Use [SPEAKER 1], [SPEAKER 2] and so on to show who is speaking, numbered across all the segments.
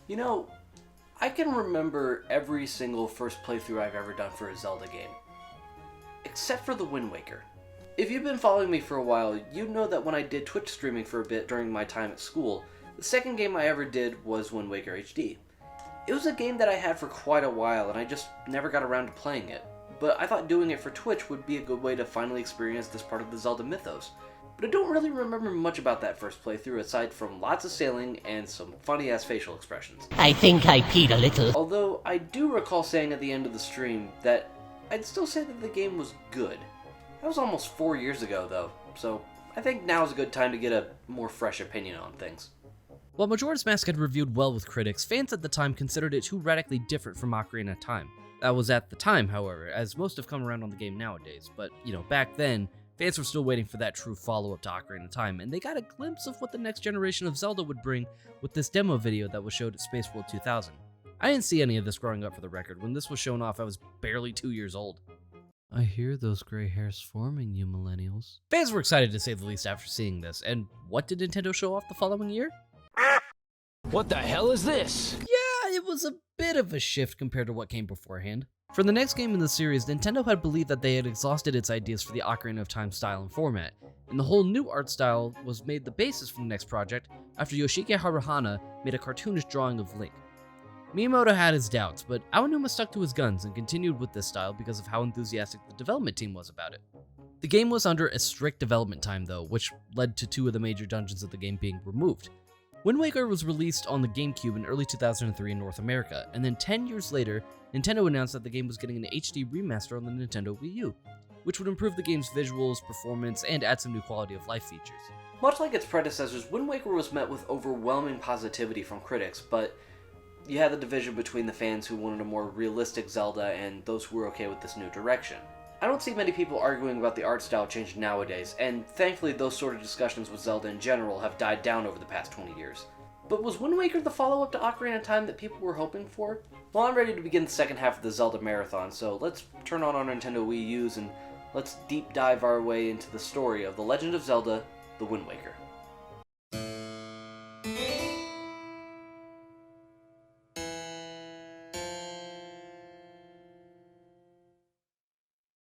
[SPEAKER 1] You know, I can remember every single first playthrough I've ever done for a Zelda game. Except for the Wind Waker. If you've been following me for a while, you know that when I did Twitch streaming for a bit during my time at school, the second game I ever did was Wind Waker HD. It was a game that I had for quite a while and I just never got around to playing it, but I thought doing it for Twitch would be a good way to finally experience this part of the Zelda mythos. But I don't really remember much about that first playthrough aside from lots of sailing and some funny ass facial expressions.
[SPEAKER 2] I think I peed a little.
[SPEAKER 1] Although I do recall saying at the end of the stream that I'd still say that the game was good. That was almost 4 years ago though, so I think now is a good time to get a more fresh opinion on things.
[SPEAKER 3] While Majora's Mask had reviewed well with critics, fans at the time considered it too radically different from Ocarina of Time. That was at the time, however, as most have come around on the game nowadays, but, back then, fans were still waiting for that true follow-up to Ocarina of Time, and they got a glimpse of what the next generation of Zelda would bring with this demo video that was showed at Space World 2000. I didn't see any of this growing up for the record. When this was shown off, I was barely 2 years old. I hear those gray hairs forming, you millennials. Fans were excited to say the least after seeing this, and what did Nintendo show off the following year?
[SPEAKER 4] What the hell is this?
[SPEAKER 3] Yeah, it was a bit of a shift compared to what came beforehand. For the next game in the series, Nintendo had believed that they had exhausted its ideas for the Ocarina of Time style and format, and the whole new art style was made the basis for the next project after Yoshiki Haruhana made a cartoonish drawing of Link. Miyamoto had his doubts, but Aonuma stuck to his guns and continued with this style because of how enthusiastic the development team was about it. The game was under a strict development time though, which led to 2 of the major dungeons of the game being removed. Wind Waker was released on the GameCube in early 2003 in North America, and then 10 years later, Nintendo announced that the game was getting an HD remaster on the Nintendo Wii U, which would improve the game's visuals, performance, and add some new quality of life features.
[SPEAKER 1] Much like its predecessors, Wind Waker was met with overwhelming positivity from critics, but you had the division between the fans who wanted a more realistic Zelda and those who were okay with this new direction. I don't see many people arguing about the art style change nowadays, and thankfully those sort of discussions with Zelda in general have died down over the past 20 years. But was Wind Waker the follow-up to Ocarina of Time that people were hoping for? Well, I'm ready to begin the second half of the Zelda Marathon, so let's turn on our Nintendo Wii U's and let's deep dive our way into the story of The Legend of Zelda, The Wind Waker.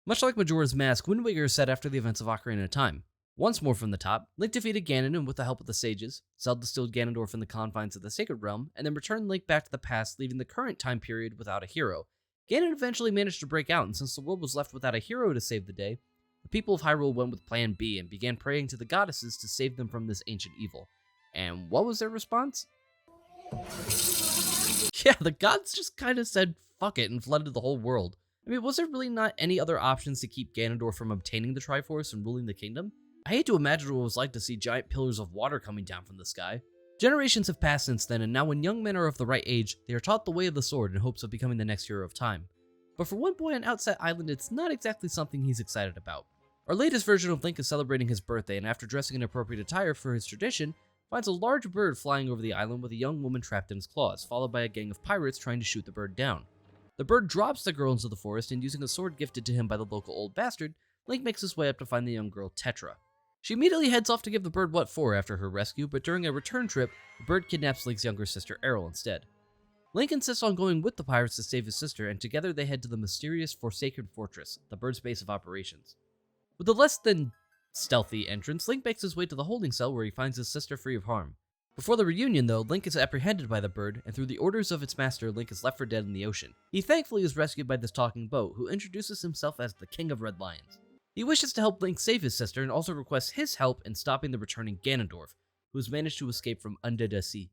[SPEAKER 3] Much like Majora's Mask, Wind Waker is set after the events of Ocarina of Time. Once more from the top, Link defeated Ganon and with the help of the sages, Zelda stilled Ganondorf in the confines of the Sacred Realm, and then returned Link back to the past, leaving the current time period without a hero. Ganon eventually managed to break out, and since the world was left without a hero to save the day, the people of Hyrule went with Plan B and began praying to the goddesses to save them from this ancient evil. And what was their response? Yeah, the gods just kind of said fuck it and flooded the whole world. I mean, was there really not any other options to keep Ganondorf from obtaining the Triforce and ruling the kingdom? I hate to imagine what it was like to see giant pillars of water coming down from the sky. Generations have passed since then, and now when young men are of the right age, they are taught the way of the sword in hopes of becoming the next hero of time. But for one boy on Outset Island, it's not exactly something he's excited about. Our latest version of Link is celebrating his birthday, and after dressing in appropriate attire for his tradition, finds a large bird flying over the island with a young woman trapped in its claws, followed by a gang of pirates trying to shoot the bird down. The bird drops the girl into the forest, and using a sword gifted to him by the local old bastard, Link makes his way up to find the young girl Tetra. She immediately heads off to give the bird what for after her rescue, but during a return trip, the bird kidnaps Link's younger sister Errol instead. Link insists on going with the pirates to save his sister, and together they head to the mysterious Forsaken Fortress, the bird's base of operations. With a less than stealthy entrance, Link makes his way to the holding cell where he finds his sister free of harm. Before the reunion, though, Link is apprehended by the bird, and through the orders of its master, Link is left for dead in the ocean. He thankfully is rescued by this talking boat, who introduces himself as the King of Red Lions. He wishes to help Link save his sister, and also requests his help in stopping the returning Ganondorf, who has managed to escape from under the sea.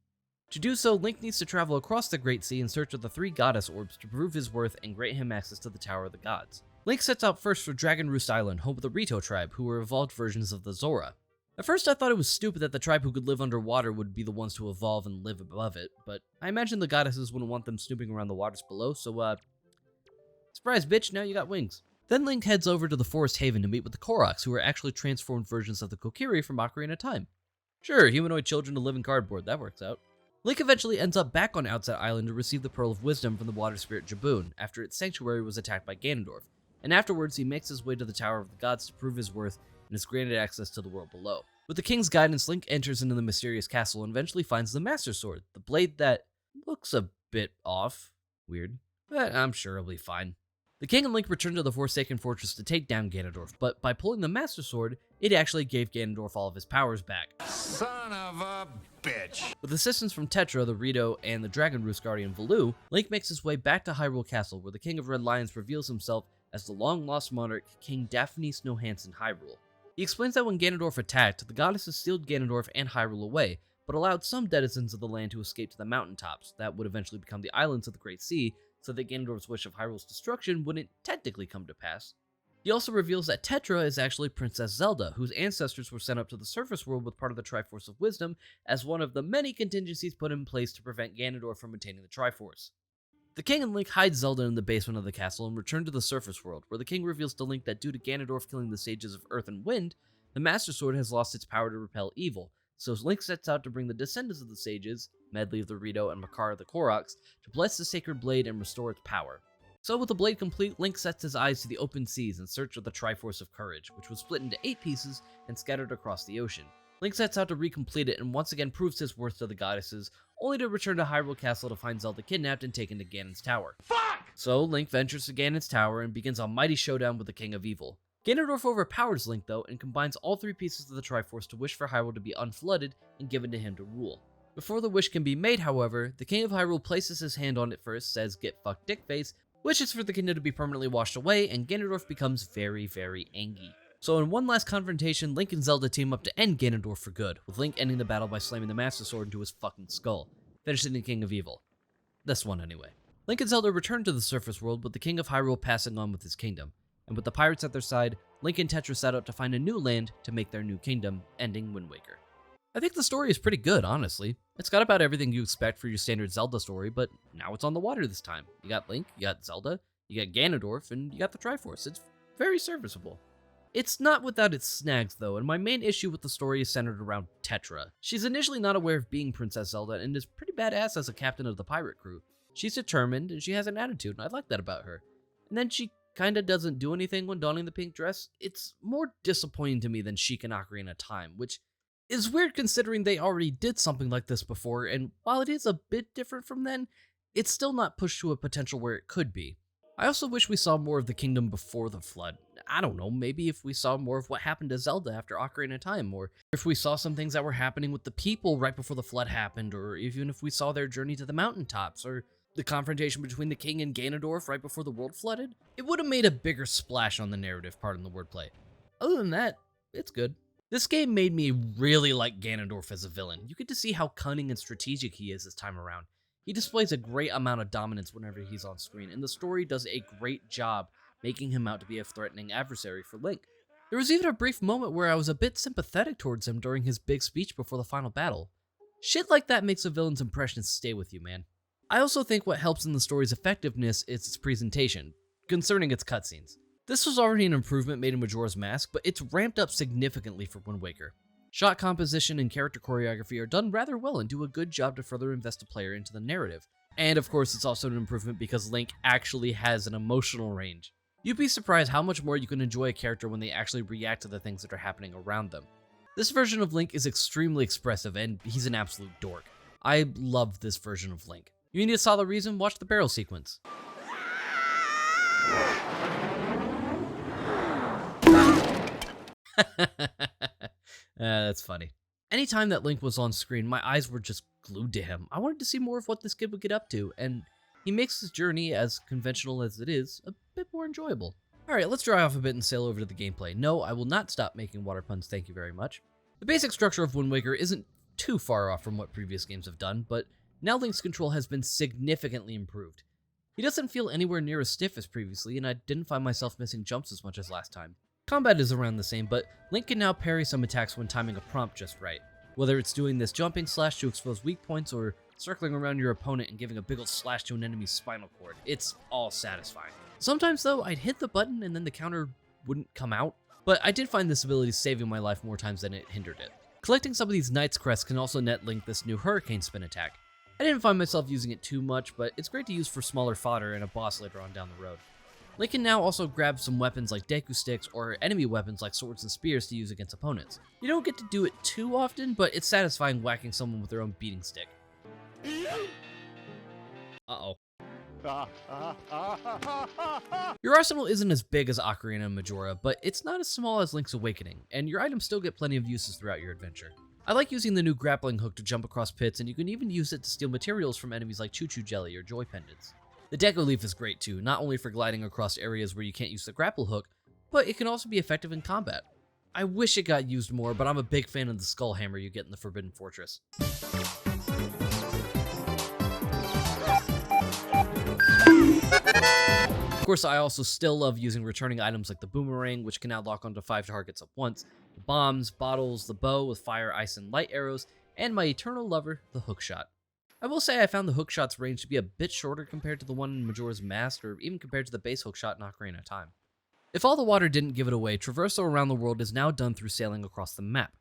[SPEAKER 3] To do so, Link needs to travel across the Great Sea in search of the 3 Goddess Orbs to prove his worth and grant him access to the Tower of the Gods. Link sets out first for Dragon Roost Island, home of the Rito tribe, who were evolved versions of the Zora. At first I thought it was stupid that the tribe who could live underwater would be the ones to evolve and live above it, but I imagine the goddesses wouldn't want them snooping around the waters below, so surprise bitch, now you got wings. Then Link heads over to the Forest Haven to meet with the Koroks, who are actually transformed versions of the Kokiri from Ocarina of Time. Sure, humanoid children to live in cardboard, that works out. Link eventually ends up back on Outset Island to receive the Pearl of Wisdom from the water spirit Jaboon after its sanctuary was attacked by Ganondorf, and afterwards he makes his way to the Tower of the Gods to prove his worth and is granted access to the world below. With the king's guidance, Link enters into the mysterious castle and eventually finds the Master Sword, the blade that looks a bit off. Weird. But I'm sure it'll be fine. The king and Link return to the Forsaken Fortress to take down Ganondorf, but by pulling the Master Sword, it actually gave Ganondorf all of his powers back.
[SPEAKER 4] Son of a bitch.
[SPEAKER 3] With assistance from Tetra, the Rito, and the Dragon Roost Guardian Valoo, Link makes his way back to Hyrule Castle, where the King of Red Lions reveals himself as the long-lost monarch King Daphne Snow Hansen Hyrule. He explains that when Ganondorf attacked, the goddesses sealed Ganondorf and Hyrule away, but allowed some denizens of the land to escape to the mountaintops that would eventually become the islands of the Great Sea, so that Ganondorf's wish of Hyrule's destruction wouldn't technically come to pass. He also reveals that Tetra is actually Princess Zelda, whose ancestors were sent up to the surface world with part of the Triforce of Wisdom as one of the many contingencies put in place to prevent Ganondorf from attaining the Triforce. The king and Link hide Zelda in the basement of the castle and return to the surface world, where the king reveals to Link that due to Ganondorf killing the sages of Earth and Wind, the Master Sword has lost its power to repel evil, so Link sets out to bring the descendants of the sages, Medli of the Rito and Makar of the Koroks, to bless the sacred blade and restore its power. So with the blade complete, Link sets his eyes to the open seas in search of the Triforce of Courage, which was split into 8 pieces and scattered across the ocean. Link sets out to recomplete it and once again proves his worth to the goddesses, only to return to Hyrule Castle to find Zelda kidnapped and taken to Ganon's Tower. Fuck! So Link ventures to Ganon's Tower and begins a mighty showdown with the King of Evil. Ganondorf overpowers Link though and combines all 3 pieces of the Triforce to wish for Hyrule to be unflooded and given to him to rule. Before the wish can be made, however, the King of Hyrule places his hand on it first, says "Get fucked dickface," wishes for the kingdom to be permanently washed away, and Ganondorf becomes very, very angry. So in one last confrontation, Link and Zelda team up to end Ganondorf for good, with Link ending the battle by slamming the Master Sword into his fucking skull, finishing the King of Evil. This one anyway. Link and Zelda return to the surface world, with the King of Hyrule passing on with his kingdom. And with the pirates at their side, Link and Tetra set out to find a new land to make their new kingdom, ending Wind Waker. I think the story is pretty good, honestly. It's got about everything you expect for your standard Zelda story, but now it's on the water this time. You got Link, you got Zelda, you got Ganondorf, and you got the Triforce. It's very serviceable. It's not without its snags, though, and my main issue with the story is centered around Tetra. She's initially not aware of being Princess Zelda and is pretty badass as a captain of the pirate crew. She's determined, and she has an attitude, and I like that about her. And then she kinda doesn't do anything when donning the pink dress. It's more disappointing to me than Sheik and Ocarina of Time, which is weird considering they already did something like this before, and while it is a bit different from then, it's still not pushed to a potential where it could be. I also wish we saw more of the kingdom before the flood. I don't know, maybe if we saw more of what happened to Zelda after Ocarina of Time, or if we saw some things that were happening with the people right before the flood happened, or even if we saw their journey to the mountaintops, or the confrontation between the king and Ganondorf right before the world flooded. It would have made a bigger splash on the narrative, pardon the wordplay. Other than that, it's good. This game made me really like Ganondorf as a villain. You get to see how cunning and strategic he is this time around. He displays a great amount of dominance whenever he's on screen, and the story does a great job making him out to be a threatening adversary for Link. There was even a brief moment where I was a bit sympathetic towards him during his big speech before the final battle. Shit like that makes a villain's impression stay with you, man. I also think what helps in the story's effectiveness is its presentation, concerning its cutscenes. This was already an improvement made in Majora's Mask, but it's ramped up significantly for Wind Waker. Shot composition and character choreography are done rather well and do a good job to further invest a player into the narrative. And of course, it's also an improvement because Link actually has an emotional range. You'd be surprised how much more you can enjoy a character when they actually react to the things that are happening around them. This version of Link is extremely expressive, and he's an absolute dork. I love this version of Link. You need a solid reason? Watch the barrel sequence. That's funny. Anytime that Link was on screen, my eyes were just glued to him. I wanted to see more of what this kid would get up to, and he makes his journey, as conventional as it is, a bit more enjoyable. Alright, let's dry off a bit and sail over to the gameplay. No, I will not stop making water puns, thank you very much. The basic structure of Wind Waker isn't too far off from what previous games have done, but now Link's control has been significantly improved. He doesn't feel anywhere near as stiff as previously, and I didn't find myself missing jumps as much as last time. Combat is around the same, but Link can now parry some attacks when timing a prompt just right. Whether it's doing this jumping slash to expose weak points, or circling around your opponent and giving a big ol' slash to an enemy's spinal cord, it's all satisfying. Sometimes though, I'd hit the button and then the counter wouldn't come out, but I did find this ability saving my life more times than it hindered it. Collecting some of these Knight's Crests can also net Link this new Hurricane Spin attack. I didn't find myself using it too much, but it's great to use for smaller fodder and a boss later on down the road. Link can now also grab some weapons like Deku Sticks or enemy weapons like swords and spears to use against opponents. You don't get to do it too often, but it's satisfying whacking someone with their own beating stick. Uh-oh. Your arsenal isn't as big as Ocarina and Majora, but it's not as small as Link's Awakening, and your items still get plenty of uses throughout your adventure. I like using the new grappling hook to jump across pits, and you can even use it to steal materials from enemies like Choo Choo Jelly or Joy Pendants. The Deku Leaf is great too, not only for gliding across areas where you can't use the grapple hook, but it can also be effective in combat. I wish it got used more, but I'm a big fan of the Skull Hammer you get in the Forbidden Fortress. Of course, I also still love using returning items like the Boomerang, which can now lock onto 5 targets at once, the bombs, bottles, the bow with fire, ice, and light arrows, and my eternal lover, the hookshot. I will say I found the hookshot's range to be a bit shorter compared to the one in Majora's Mask, or even compared to the base hookshot in Ocarina of Time. If all the water didn't give it away, traversal around the world is now done through sailing across the map.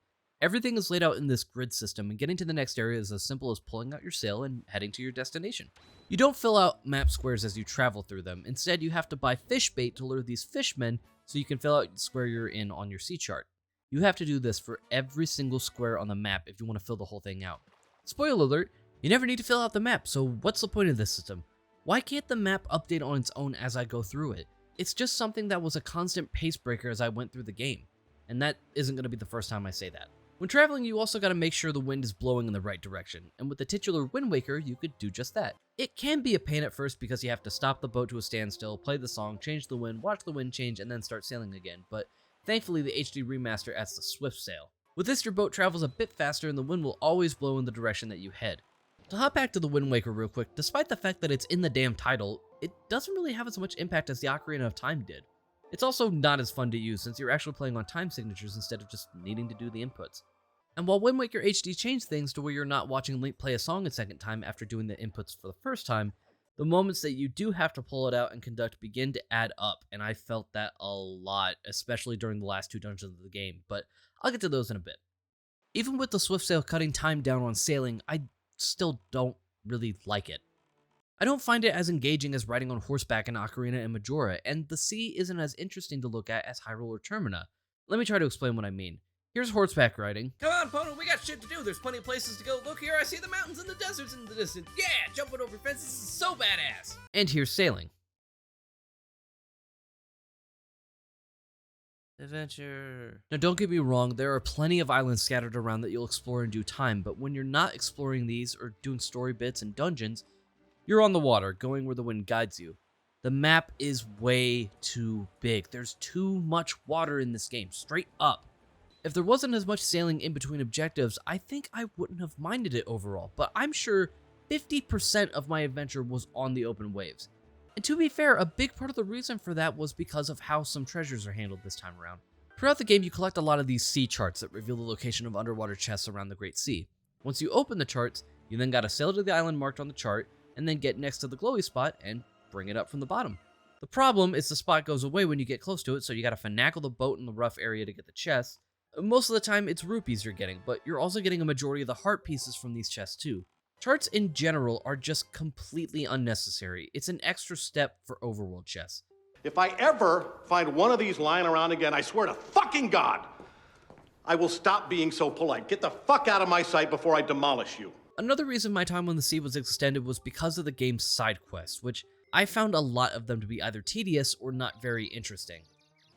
[SPEAKER 3] Everything is laid out in this grid system, and getting to the next area is as simple as pulling out your sail and heading to your destination. You don't fill out map squares as you travel through them. Instead, you have to buy fish bait to lure these fishmen so you can fill out the square you're in on your sea chart. You have to do this for every single square on the map if you want to fill the whole thing out. Spoiler alert, you never need to fill out the map, so what's the point of this system? Why can't the map update on its own as I go through it? It's just something that was a constant pace breaker as I went through the game, and that isn't going to be the first time I say that. When traveling, you also got to make sure the wind is blowing in the right direction, and with the titular Wind Waker, you could do just that. It can be a pain at first because you have to stop the boat to a standstill, play the song, change the wind, watch the wind change, and then start sailing again, but thankfully the HD remaster adds the Swift Sail. With this, your boat travels a bit faster and the wind will always blow in the direction that you head. To hop back to the Wind Waker real quick, despite the fact that it's in the damn title, it doesn't really have as much impact as the Ocarina of Time did. It's also not as fun to use since you're actually playing on time signatures instead of just needing to do the inputs. And while Wind Waker HD changed things to where you're not watching Link play a song a second time after doing the inputs for the first time, the moments that you do have to pull it out and conduct begin to add up, and I felt that a lot, especially during the last 2 dungeons of the game, but I'll get to those in a bit. Even with the Swift Sail cutting time down on sailing, I still don't really like it. I don't find it as engaging as riding on horseback in Ocarina and Majora, and the sea isn't as interesting to look at as Hyrule or Termina. Let me try to explain what I mean. Here's horseback riding.
[SPEAKER 5] Come on, Pono, we got shit to do. There's plenty of places to go. Look here, I see the mountains and the deserts in the distance. Yeah, jumping over fences is so badass.
[SPEAKER 3] And here's sailing.
[SPEAKER 5] Adventure.
[SPEAKER 3] Now don't get me wrong, there are plenty of islands scattered around that you'll explore in due time, but when you're not exploring these or doing story bits and dungeons, you're on the water, going where the wind guides you. The map is way too big. There's too much water in this game, straight up. If there wasn't as much sailing in between objectives, I think I wouldn't have minded it overall, but I'm sure 50% of my adventure was on the open waves. And to be fair, a big part of the reason for that was because of how some treasures are handled this time around. Throughout the game, you collect a lot of these sea charts that reveal the location of underwater chests around the Great Sea. Once you open the charts, you then gotta sail to the island marked on the chart, and then get next to the glowy spot and bring it up from the bottom. The problem is the spot goes away when you get close to it, so you gotta finagle the boat in the rough area to get the chest. Most of the time, it's rupees you're getting, but you're also getting a majority of the heart pieces from these chests too. Charts in general are just completely unnecessary. It's an extra step for overworld chests.
[SPEAKER 6] If I ever find one of these lying around again, I swear to fucking God, I will stop being so polite. Get the fuck out of my sight before I demolish you.
[SPEAKER 3] Another reason my time on the sea was extended was because of the game's side quests, which I found a lot of them to be either tedious or not very interesting.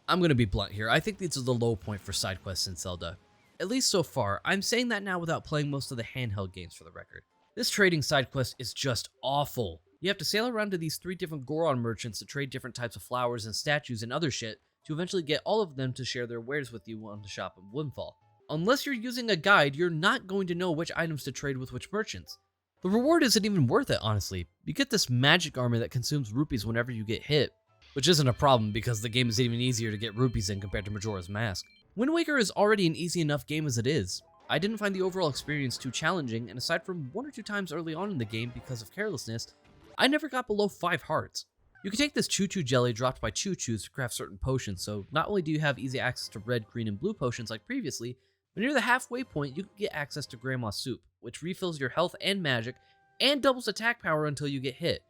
[SPEAKER 3] I'm gonna be blunt here, I think these are the low point for side quests in Zelda. At least so far. I'm saying that now without playing most of the handheld games for the record. This trading side quest is just awful. You have to sail around to these 3 different Goron merchants to trade different types of flowers and statues and other shit to eventually get all of them to share their wares with you on the shop in Windfall. Unless you're using a guide, you're not going to know which items to trade with which merchants. The reward isn't even worth it, honestly. You get this magic armor that consumes rupees whenever you get hit, which isn't a problem because the game is even easier to get rupees in compared to Majora's Mask. Wind Waker is already an easy enough game as it is. I didn't find the overall experience too challenging, and aside from 1 or 2 times early on in the game because of carelessness, I never got below 5 hearts. You can take this Choo Choo Jelly dropped by Choo Choos to craft certain potions, so not only do you have easy access to red, green, and blue potions like previously, but near the halfway point you can get access to Grandma's Soup, which refills your health and magic, and doubles attack power until you get hit.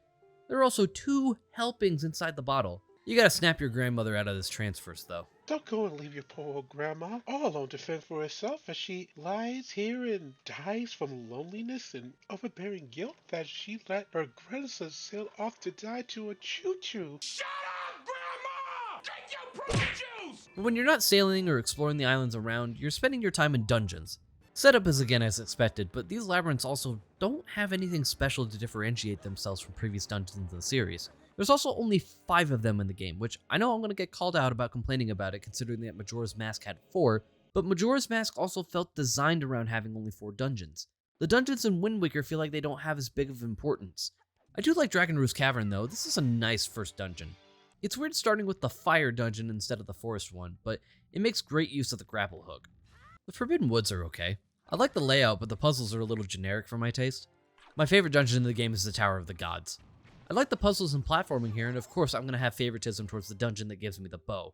[SPEAKER 3] There are also 2 helpings inside the bottle. You gotta snap your grandmother out of this trance first, though.
[SPEAKER 7] Don't go and leave your poor old grandma all alone to fend for herself as she lies here and dies from loneliness and overbearing guilt that she let her grandson sail off to die to a choo-choo.
[SPEAKER 4] Shut up, Grandma! Drink your prune juice!
[SPEAKER 3] But when you're not sailing or exploring the islands around, you're spending your time in dungeons. Setup is again as expected, but these labyrinths also don't have anything special to differentiate themselves from previous dungeons in the series. There's also only 5 of them in the game, which I know I'm going to get called out about complaining about it considering that Majora's Mask had 4, but Majora's Mask also felt designed around having only 4 dungeons. The dungeons in Wind Waker feel like they don't have as big of importance. I do like Dragon Roost Cavern though, this is a nice first dungeon. It's weird starting with the fire dungeon instead of the forest one, but it makes great use of the grapple hook. The Forbidden Woods are okay. I like the layout, but the puzzles are a little generic for my taste. My favorite dungeon in the game is the Tower of the Gods. I like the puzzles and platforming here, and of course I'm going to have favoritism towards the dungeon that gives me the bow.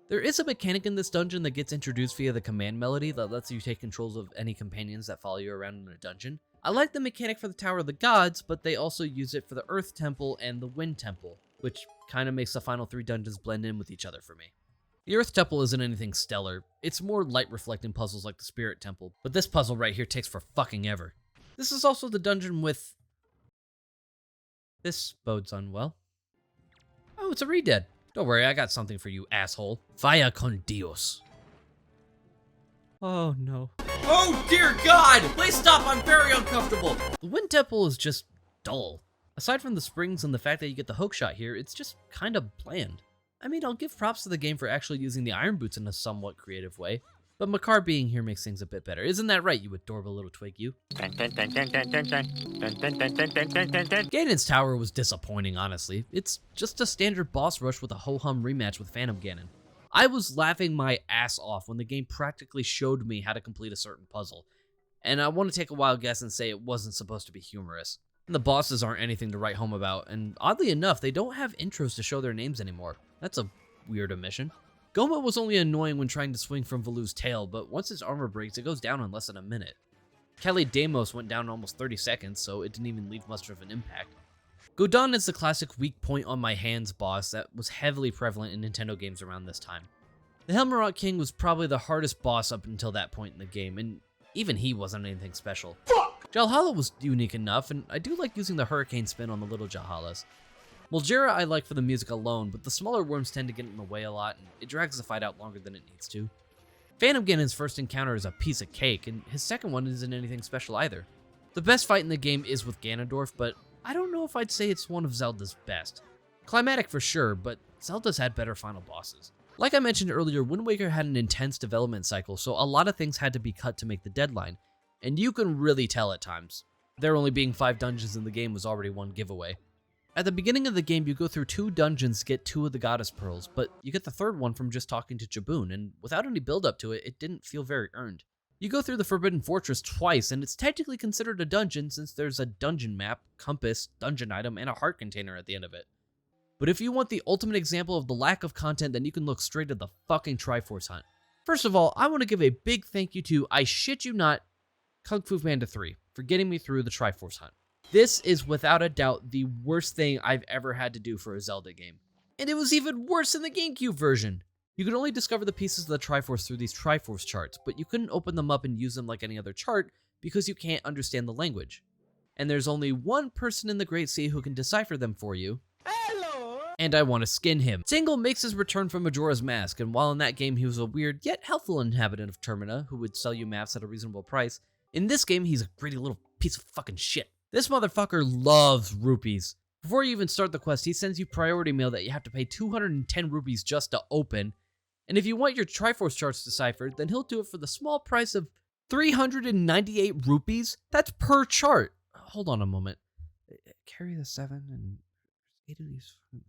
[SPEAKER 3] There is a mechanic in this dungeon that gets introduced via the command melody that lets you take controls of any companions that follow you around in a dungeon. I like the mechanic for the Tower of the Gods, but they also use it for the Earth Temple and the Wind Temple, which kind of makes the final 3 dungeons blend in with each other for me. The Earth Temple isn't anything stellar, it's more light reflecting puzzles like the Spirit Temple, but this puzzle right here takes for fucking ever. This is also the dungeon with... This bodes unwell. Oh, it's a Redead. Don't worry, I got something for you, asshole. Vaya con Dios. Oh no.
[SPEAKER 5] Oh dear God! Please stop, I'm very uncomfortable!
[SPEAKER 3] The Wind Temple is just dull. Aside from the springs and the fact that you get the hookshot here, it's just kind of bland. I mean, I'll give props to the game for actually using the Iron Boots in a somewhat creative way, but Makar being here makes things a bit better. Isn't that right, you adorable little twig, you? Ganon's Tower was disappointing, honestly. It's just a standard boss rush with a ho-hum rematch with Phantom Ganon. I was laughing my ass off when the game practically showed me how to complete a certain puzzle, and I want to take a wild guess and say it wasn't supposed to be humorous. And the bosses aren't anything to write home about, and oddly enough, they don't have intros to show their names anymore. That's a weird omission. Goma was only annoying when trying to swing from Valu's tail, but once his armor breaks, it goes down in less than a minute. Kelly Deimos went down in almost 30 seconds, so it didn't even leave much of an impact. Godon is the classic weak point on my hands boss that was heavily prevalent in Nintendo games around this time. The Helmerot King was probably the hardest boss up until that point in the game, and even he wasn't anything special. Jalhala was unique enough, and I do like using the Hurricane Spin on the little Jalhalas. Moljera I like for the music alone, but the smaller worms tend to get in the way a lot, and it drags the fight out longer than it needs to. Phantom Ganon's first encounter is a piece of cake, and his second one isn't anything special either. The best fight in the game is with Ganondorf, but I don't know if I'd say it's one of Zelda's best. Climatic for sure, but Zelda's had better final bosses. Like I mentioned earlier, Wind Waker had an intense development cycle, so a lot of things had to be cut to make the deadline, and you can really tell at times. There only being 5 dungeons in the game was already one giveaway. At the beginning of the game, you go through 2 dungeons to get 2 of the Goddess Pearls, but you get the 3rd one from just talking to Jaboon, and without any build up to it, it didn't feel very earned. You go through the Forbidden Fortress twice, and it's technically considered a dungeon since there's a dungeon map, compass, dungeon item, and a heart container at the end of it. But if you want the ultimate example of the lack of content, then you can look straight at the fucking Triforce Hunt. First of all, I want to give a big thank you to, I shit you not, Kung Fu Panda 3 for getting me through the Triforce Hunt. This is without a doubt the worst thing I've ever had to do for a Zelda game. And it was even worse in the GameCube version. You could only discover the pieces of the Triforce through these Triforce charts, but you couldn't open them up and use them like any other chart because you can't understand the language. And there's only one person in the Great Sea who can decipher them for you. Hello! And I want to skin him. Tingle makes his return from Majora's Mask, and while in that game he was a weird yet helpful inhabitant of Termina who would sell you maps at a reasonable price, in this game he's a greedy little piece of fucking shit. This motherfucker loves rupees. Before you even start the quest, he sends you priority mail that you have to pay 210 rupees just to open. And if you want your Triforce charts deciphered, then he'll do it for the small price of 398 rupees? That's per chart. Hold on a moment. Carry the 7 and 8 of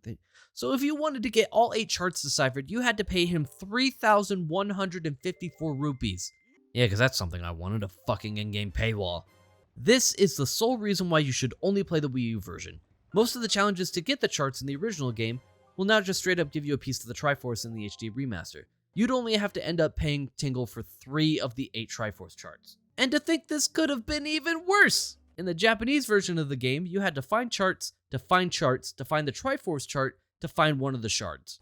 [SPEAKER 3] these. So if you wanted to get all 8 charts deciphered, you had to pay him 3,154 rupees. Yeah, because that's something I wanted, a fucking in-game paywall. This is the sole reason why you should only play the Wii U version. Most of the challenges to get the charts in the original game will now just straight up give you a piece of the Triforce in the HD remaster. You'd only have to end up paying Tingle for 3 of the 8 Triforce charts. And to think this could have been even worse! In the Japanese version of the game, you had to find charts, to find charts, to find the Triforce chart, to find one of the shards.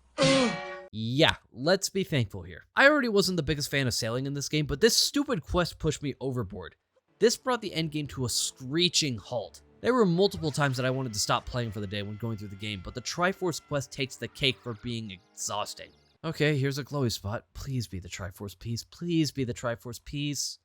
[SPEAKER 3] Yeah, let's be thankful here. I already wasn't the biggest fan of sailing in this game, but this stupid quest pushed me overboard. This brought the endgame to a screeching halt. There were multiple times that I wanted to stop playing for the day when going through the game, but the Triforce quest takes the cake for being exhausting. Okay, here's a glowy spot. Please be the Triforce piece. Please be the Triforce piece.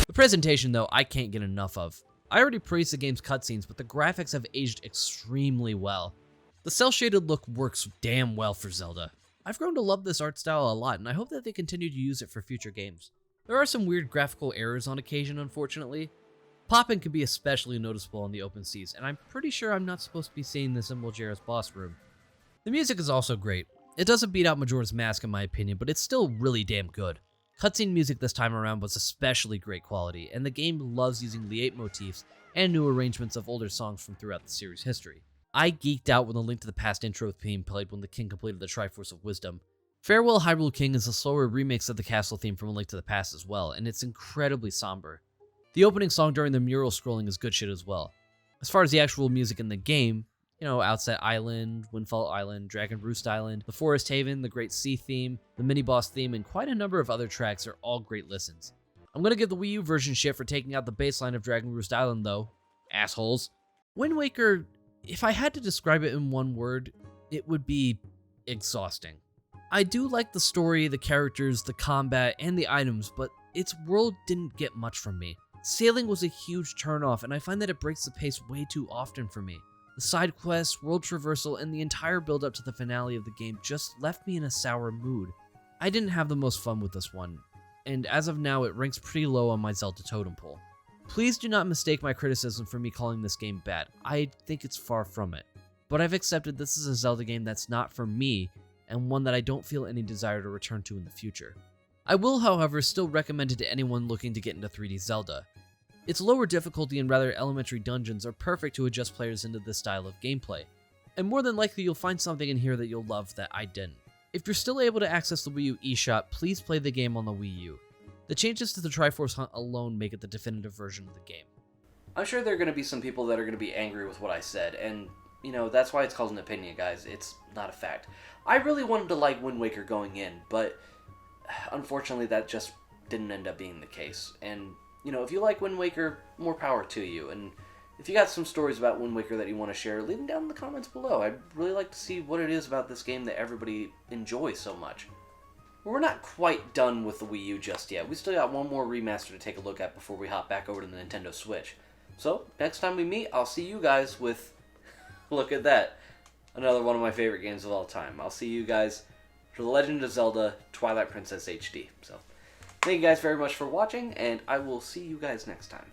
[SPEAKER 3] The presentation, though, I can't get enough of. I already praised the game's cutscenes, but the graphics have aged extremely well. The cel-shaded look works damn well for Zelda. I've grown to love this art style a lot, and I hope that they continue to use it for future games. There are some weird graphical errors on occasion, unfortunately. Popping can be especially noticeable on the open seas, and I'm pretty sure I'm not supposed to be seeing this in Mulgera's boss room. The music is also great. It doesn't beat out Majora's Mask in my opinion, but it's still really damn good. Cutscene music this time around was especially great quality, and the game loves using leitmotifs and new arrangements of older songs from throughout the series' history. I geeked out when the Link to the Past intro theme played when the king completed the Triforce of Wisdom. Farewell Hyrule King is a slower remix of the castle theme from A Link to the Past as well, and it's incredibly somber. The opening song during the mural scrolling is good shit as well. As far as the actual music in the game, Outset Island, Windfall Island, Dragon Roost Island, the Forest Haven, the Great Sea theme, the mini-boss theme, and quite a number of other tracks are all great listens. I'm gonna give the Wii U version shit for taking out the bassline of Dragon Roost Island though. Assholes. Wind Waker, if I had to describe it in one word, it would be exhausting. I do like the story, the characters, the combat, and the items, but its world didn't get much from me. Sailing was a huge turnoff, and I find that it breaks the pace way too often for me. The side quests, world traversal, and the entire build-up to the finale of the game just left me in a sour mood. I didn't have the most fun with this one, and as of now it ranks pretty low on my Zelda totem pole. Please do not mistake my criticism for me calling this game bad. I think it's far from it. But I've accepted this is a Zelda game that's not for me, and one that I don't feel any desire to return to in the future. I will, however, still recommend it to anyone looking to get into 3D Zelda. Its lower difficulty and rather elementary dungeons are perfect to adjust players into this style of gameplay, and more than likely you'll find something in here that you'll love that I didn't. If you're still able to access the Wii U eShop, please play the game on the Wii U. The changes to the Triforce Hunt alone make it the definitive version of the game.
[SPEAKER 1] I'm sure there are going to be some people that are going to be angry with what I said, and, that's why it's called an opinion, guys. It's not a fact. I really wanted to like Wind Waker going in, but unfortunately that just didn't end up being the case. And, if you like Wind Waker, more power to you. And if you got some stories about Wind Waker that you want to share, leave them down in the comments below. I'd really like to see what it is about this game that everybody enjoys so much. We're not quite done with the Wii U just yet. We still got one more remaster to take a look at before we hop back over to the Nintendo Switch. So, next time we meet, I'll see you guys with... Look at that. Another one of my favorite games of all time. I'll see you guys for The Legend of Zelda Twilight Princess HD. So, thank you guys very much for watching, and I will see you guys next time.